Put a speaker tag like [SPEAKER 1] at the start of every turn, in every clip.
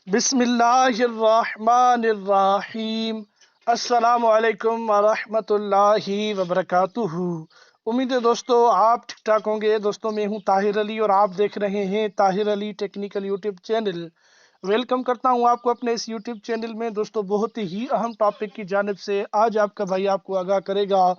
[SPEAKER 1] बिस्मिल्लाहिर्रहमानिर्रहीम। अस्सलाम वालेकुम वरहमतुल्लाहि वबरकातुहू। उम्मीद है दोस्तों आप ठीक ठाक होंगे। दोस्तों मैं हूं ताहिर अली और आप देख रहे हैं Tahir Ali technical YouTube channel. Welcome करता हूं आपको अपने इस यूट्यूब चैनल में। दोस्तों बहुत ही अहम टॉपिक की जानिब से आज आपका भाई आपको आगाह करेगा।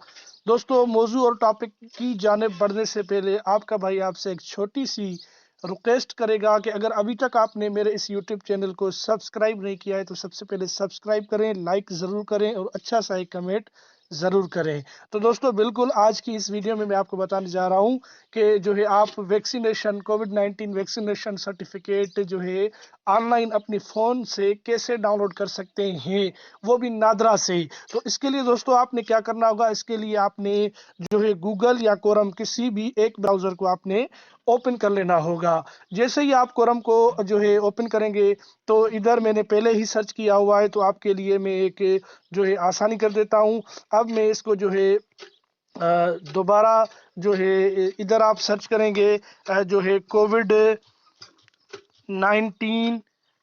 [SPEAKER 1] दोस्तों मौजू और टॉपिक की जानिब बढ़ने से पहले आपका भाई आपसे एक छोटी सी रिक्वेस्ट करेगा कि अगर अभी तक आपने मेरे इस YouTube चैनल को सब्सक्राइब नहीं किया है तो सबसे पहले सब्सक्राइब करें, लाइक ज़रूर करें और अच्छा सा एक कमेंट ज़रूर करें। तो दोस्तों बिल्कुल आज की इस वीडियो में मैं आपको बताने जा रहा हूं कि जो है आप वैक्सीनेशन कोविड-19 वैक्सीनेशन सर्टिफिकेट जो है ऑनलाइन अपनी फ़ोन से कैसे डाउनलोड कर सकते हैं, वो भी नादरा से। तो इसके लिए दोस्तों आपने क्या करना होगा, इसके लिए आपने जो है गूगल या कोरम किसी भी एक ब्राउज़र को आपने ओपन कर लेना होगा। जैसे ही आप कोरम को जो है ओपन करेंगे तो इधर मैंने पहले ही सर्च किया हुआ है, तो आपके लिए मैं एक जो है आसानी कर देता हूं। अब मैं इसको जो है दोबारा जो है इधर आप सर्च करेंगे जो है कोविड 19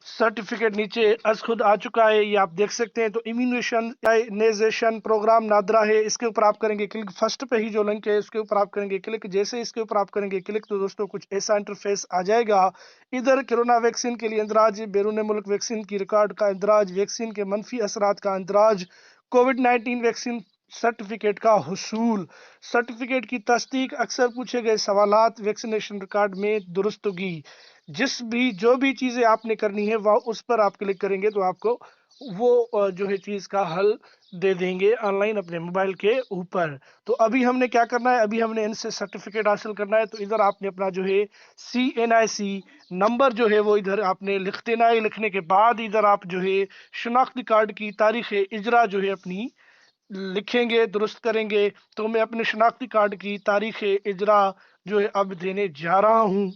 [SPEAKER 1] सर्टिफिकेट नीचे अज खुद आ चुका है, ये आप देख सकते हैं। तो इम्यूनाइजेशन प्रोग्राम नादरा है, इसके ऊपर आप करेंगे क्लिक। फर्स्ट पे ही जो लिंक है इसके ऊपर आप करेंगे क्लिक। जैसे इसके ऊपर आप करेंगे क्लिक तो दोस्तों कुछ ऐसा इंटरफेस आ जाएगा। इधर कोरोना वैक्सीन के लिए इंदराज, बैरून मुल्क वैक्सीन की रिकॉर्ड का इंदराज, वैक्सीन के मनफी असरात का इंदराज, कोविड-19 वैक्सीन सर्टिफिकेट का हुसूल, सर्टिफिकेट की तस्दीक, अक्सर पूछे गए सवालात, वैक्सीनेशन रिकॉर्ड में दुरुस्तगी। जो भी चीज़ें आपने करनी है वह उस पर आप क्लिक करेंगे तो आपको वो जो है चीज़ का हल दे देंगे ऑनलाइन अपने मोबाइल के ऊपर। तो अभी हमने क्या करना है, अभी हमने इनसे सर्टिफिकेट हासिल करना है। तो इधर आपने अपना जो है CNIC नंबर जो है वो इधर आपने लिख देना है। लिखने के बाद इधर आप जो है शनाख्ती कार्ड की तारीख इजरा जो है अपनी लिखेंगे, दुरुस्त करेंगे। तो मैं अपने शनाख्ती कार्ड की तारीख इजरा जो है अब देने जा रहा हूँ।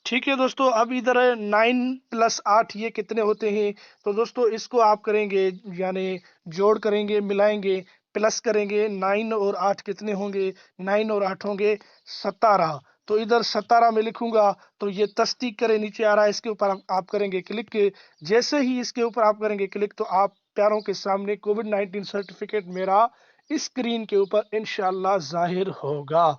[SPEAKER 1] ठीक है दोस्तों, अब इधर 9+8 ये कितने होते हैं। तो दोस्तों इसको आप करेंगे यानी जोड़ करेंगे, मिलाएंगे, प्लस करेंगे। 9 और 8 कितने होंगे, 9 और 8 होंगे 17। तो इधर 17 में लिखूंगा तो ये तस्दीक करे नीचे आ रहा है, इसके ऊपर आप करेंगे क्लिक। जैसे ही इसके ऊपर आप करेंगे क्लिक तो आप प्यारों के सामने कोविड-19 सर्टिफिकेट मेरा स्क्रीन के ऊपर इंशाल्लाह जाहिर होगा।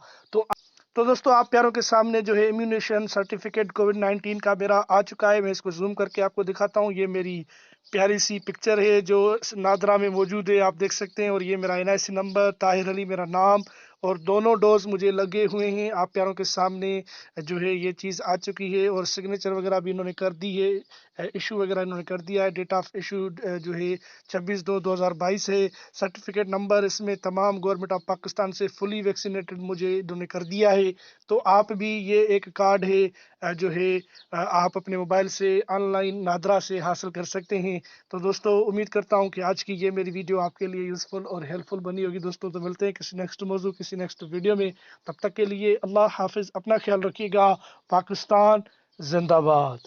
[SPEAKER 1] तो दोस्तों आप प्यारों के सामने जो है इम्यूनेशन सर्टिफिकेट कोविड-19 का मेरा आ चुका है। मैं इसको जूम करके आपको दिखाता हूँ। ये मेरी प्यारी सी पिक्चर है जो नादरा में मौजूद है, आप देख सकते हैं। और ये मेरा NIC नंबर, ताहिर अली मेरा नाम, और दोनों डोज मुझे लगे हुए हैं। आप प्यारों के सामने जो है ये चीज़ आ चुकी है और सिग्नेचर वगैरह भी इन्होंने कर दी है, इशू वगैरह इन्होंने कर दिया है। डेट ऑफ इशू जो है 26/2/2022 है। सर्टिफिकेट नंबर इसमें तमाम गवर्नमेंट ऑफ पाकिस्तान से फुली वैक्सीनेटेड मुझे इन्होंने कर दिया है। तो आप भी ये एक कार्ड है जो है आप अपने मोबाइल से ऑनलाइन नादरा से हासिल कर सकते हैं। तो दोस्तों उम्मीद करता हूं कि आज की ये मेरी वीडियो आपके लिए यूज़फुल और हेल्पफुल बनी होगी। दोस्तों तो मिलते हैं किसी नेक्स्ट मौजू, किसी नेक्स्ट वीडियो में। तब तक के लिए अल्लाह हाफिज़, अपना ख्याल रखिएगा। पाकिस्तान जिंदाबाद।